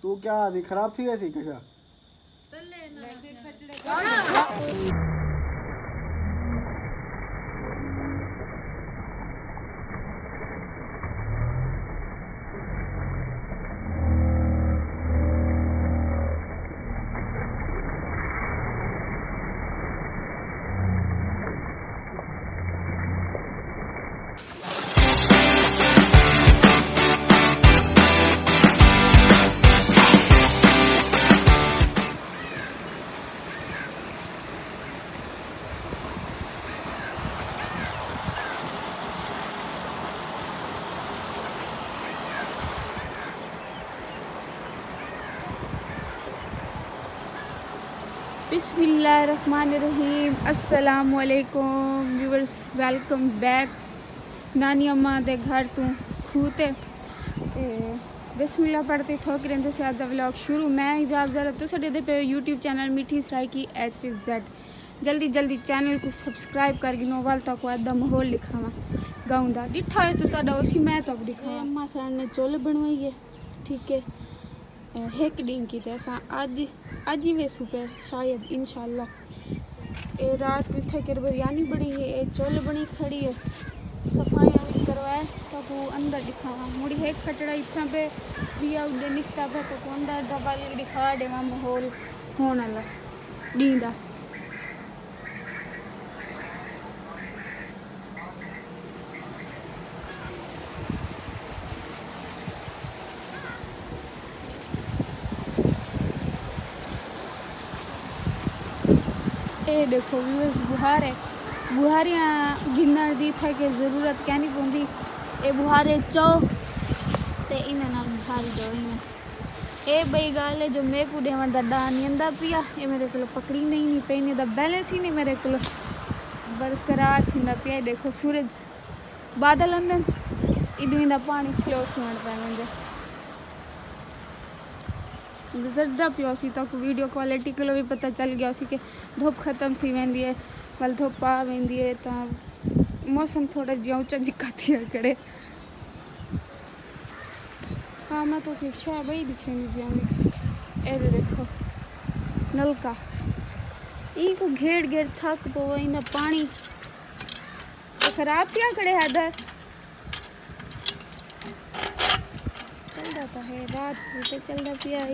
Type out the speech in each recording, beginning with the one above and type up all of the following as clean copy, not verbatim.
तू क्या आदि खराब थी वैसी क्या? बिस्मिल्लाहिर्रहमानिर्रहीम। अस्सलाम वालेकुम व्यूअर्स, वेलकम बैक। नानी अम्मा दे घर तू खूते ते बिस्मिल्लाह पढ़ते थोक रहिंदे से अज दा व्लॉग शुरू। मैं इजाब ज़रा तो साडे पे यूट्यूब चैनल मिठी सराइकी HZ जल्दी जल्दी चैनल को सब्सक्राइब कर गिनो वाल तक अद्धा माहौल दिखावा गाँव का डिठा है तो तुहाडा उसी मैं तक दिखावा। अम्मा सर ने चुल बनवाई है, ठीक है, एक दिन की असा अज ही वेसू पे शायद इंशाल्लाह। ए रात को इतने कर बिरयानी बनी है, ए चुल बनी खड़ी है, सफाई करवाए तो वो अंदर दिखावा। मुड़ी एक खटड़ा इतना पे दिया उधर निकता पे तो अंदर दबा दिखा देवा माहौल होने वाला नींदा। ये देखो व्यूअर्स, बुहार है, बुहारियाँ गिनण दी थे कि जरूरत क्या नहीं पौंदी। ये बुहारे चो ते इन्हें नाल बुहारी दो इन्हें। ये बई गाल है जो मैं को देवन दा डा नींदा पिया, ये मेरे को पकड़ी नहीं पैनी दा बैलेंस ही नहीं मेरे को बरकरार थींदा पिया। देखो सूरज बादल अंदर इधर दा पानी स्लो सुवण पे मुझे गुजरदा पियो सी तक वीडियो क्वालिटी को भी पता चल गया सी कि धुप खत्म थी वेंदी है, वल धुप आ वेंदी है तो मौसम थोड़ा जिहा ऊंचा जिका थी करे। हाँ मैं तो शाह बई दिखेंगी पिया। ए देखो नलका ई को घेर घेर थक पो इन पानी तो खराब क्या करे हैदर चल जाता है रात को चल रहा पिया।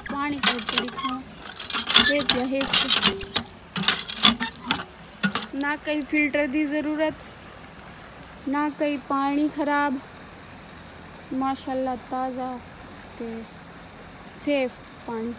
पानी ना कहीं फिल्टर की ज़रूरत ना कहीं पानी खराब, माशाल्लाह ताज़ा ते सेफ पानी।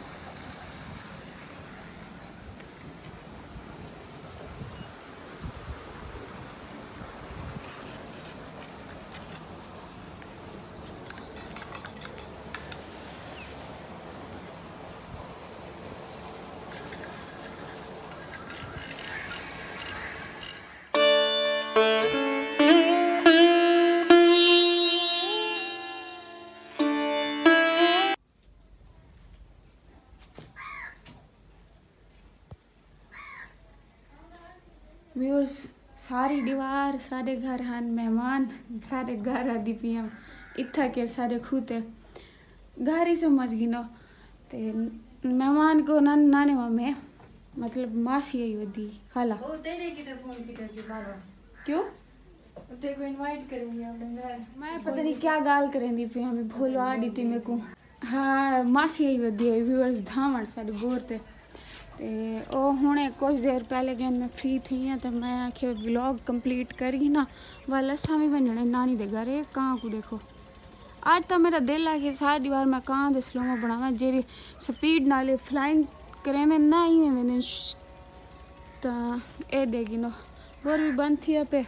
व्यूअर्स, सारी दीवार सारे घर हैं मेहमान सारे घर आदि पिया इतना के सारे खूते घर ही समझ गिनो ते मेहमान को नाने मामे मतलब मासी आई वदी खाला ओ तेरे की फोन की क्यों ते को इनवाइट करेंगे अपने घर। मैं पता नहीं क्या गाल करेंदी पे हमें भोलवा दी थी मेरे को। हाँ मासी आई वदी व्यूअर्स धावण सारे बोर ते ओ हुणे कुछ देर पहले जन मैं फ्री थी हैं तो मैं आखे व्लॉग कंप्लीट करी ना वाला सामी बनने नानी दे घर कहाँ को देखो। आज तो मेरा दिल है कि सारी बार मैं कहाँ दे स्लोमो बनावा जेरी स्पीड नाले फ्लाइंग करें ना ही में मैंने तो ए देगी नो और भी बंद थी पे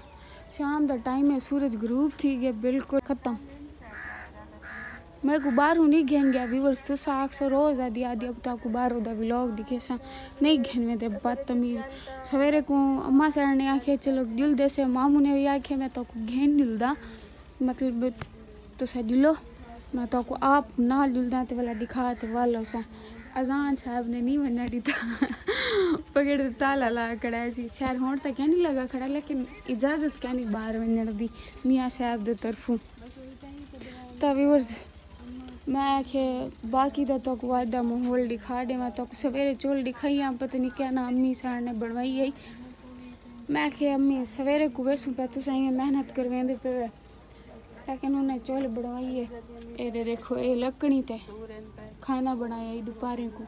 शाम का टाइम है, सूरज ग्रूप थी गया बिल्कुल ख़त्म। मेरे को बाहर नहीं घेन गया व्यूअर्स तो साख से रोज़ आदि आदि अब तक बाहर होता व्लॉग दिखे सा नहीं घेन में दे बदतमीज़। सवेरे को अम्मा सर ने आखे चलो दिल दे से मामू ने भी आखे मैं तो घेन दिलदा मतलब तो सा दिलो मैं तो आप ना दिलदा तो वाला दिखा तो वाला सा अजान साहब ने नहीं बनना दिता पकड़ ताला ला खड़ा सी। खैर होने तक क्या नहीं लगा खड़ा, लेकिन इजाज़त क्या नहीं बाहर बनने दी मियाँ साहब के तरफों। तो व्यूअर्स मैं आखे बाकी तो तक वादा माहौल दिखा दे। मैं तो सवेरे चोल दिखाई यहाँ, पता नहीं क्या ना अम्मी सार ने बनवाई है। मैं आखे अम्मी सवेरे को वैसू पे तो सही मेहनत करवेंदे पे, लेकिन उन्हें चोल बनवाई है। ये देखो ये लकड़ी ते खाना बनाया दोपहर को,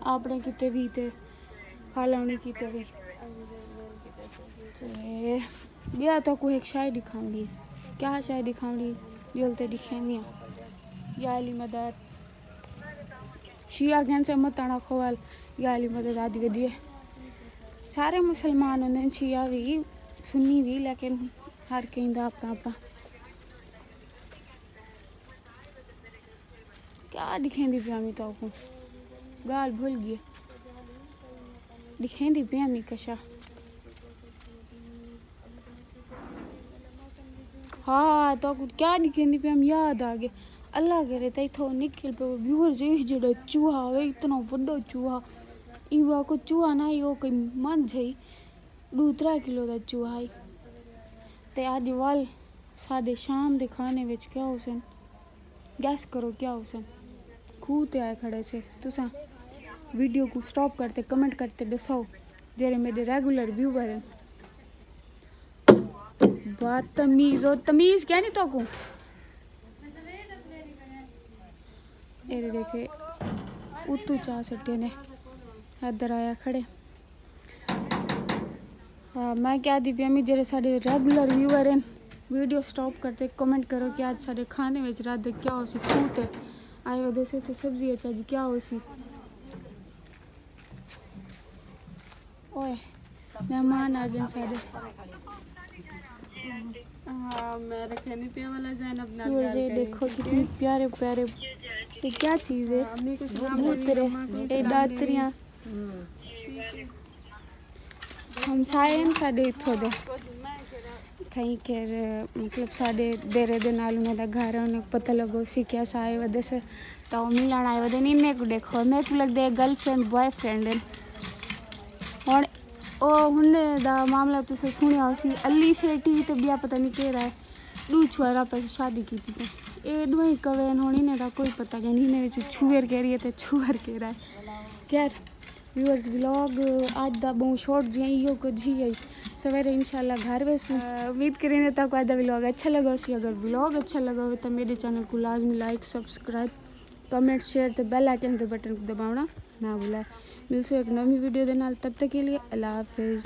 आपने किते भी ते खालानी किते भी। या तो कोई एक शायद दिखाऊंगी, क्या शायद दिखाऊंगी जलते दिखेंगी या अली मदद शिया गैन से मताना खोवाल या अली मदद आदि वधिए। सारे मुसलमान होंगे, शिया भी सुन्नी भी, लेकिन हर कहीं दा अपना अपना। क्या दिखेंदी प्यामी तो को गाल भूल गई दिखेंदी प्यामी कशा। हाँ तो क्या दिखेंदी प्याम याद आ गया। अल्लाह करे तो इथो निकल पे व्यूअर जो चूहा है इतना बड़ा चूहा, इवा को चूहा ना यो कोई मन जाई 2-3 किलो का चूहा है। ते आज वाल साढ़े शाम दे खाने विच क्या हुसन, गैस करो क्या हुसन। खूह ते आए खड़े से तुसा वीडियो को स्टॉप करते कमेंट करते दसाओ जेरे मेरे रेगुलर व्यूवर हैं। बात तमीज और तमीज क्या नहीं तो को ये देखे उतू चाह सटे ने इधर आया खड़े। हाँ मैं क्या दी प्यामी जेरे साढ़े रेगुलर व्यूवर हैं, वीडियो स्टॉप करते कमेंट करो कि आज साढ़े खाने में रात दे क्या हो सी खूत है आए वजह से तो सब्जी अच्छा जी क्या हो सी। ओए मेहमान आ गए साढ़े। हाँ मैं रखे नहीं पे वाला ज़ैनब ना ये देखो कितनी प्यारे प्यारे ये क्या चीज़ है, भूतरे ये दातरियाँ हम सारे साढ़े इथों दे थई कर मतलब साढ़े देरे दे नाल मेरा घर है उन्हें पता लगो सी क्या साए वजह से तो मिलन आए वजह नहीं इन्हें को देखो मेरे को लगता है गर्लफ्रेंड बॉयफ्रेंड है। और ओ हुन्ने दा मामला तो सुनिया उसी अली सेठी तो बिया पता नहीं कह रहा है 2 छुआरा पे शादी की थी ये 2 कवेन होनी ने दा कोई पता नहीं ने विच छुएर कह रही है तो छुअर कह रहा है। खैर व्यूअर्स व्लॉग आज दा बहुत शॉर्ट जी यो को जी है सवेरे इंशाल्लाह घर वैसे उम्मीद करेंगे तक आज दा व्लॉग अच्छा लगा सी। अगर व्लॉग अच्छा लगा हो तो मेरे चैनल को लाजमी लाइक सब्सक्राइब कमेंट शेयर तो बेल आइकन के बटन को दबाना ना भूलें। मिलसो एक नवी वीडियो दे नाल, तब तक के लिए अल्लाह हाफिज़।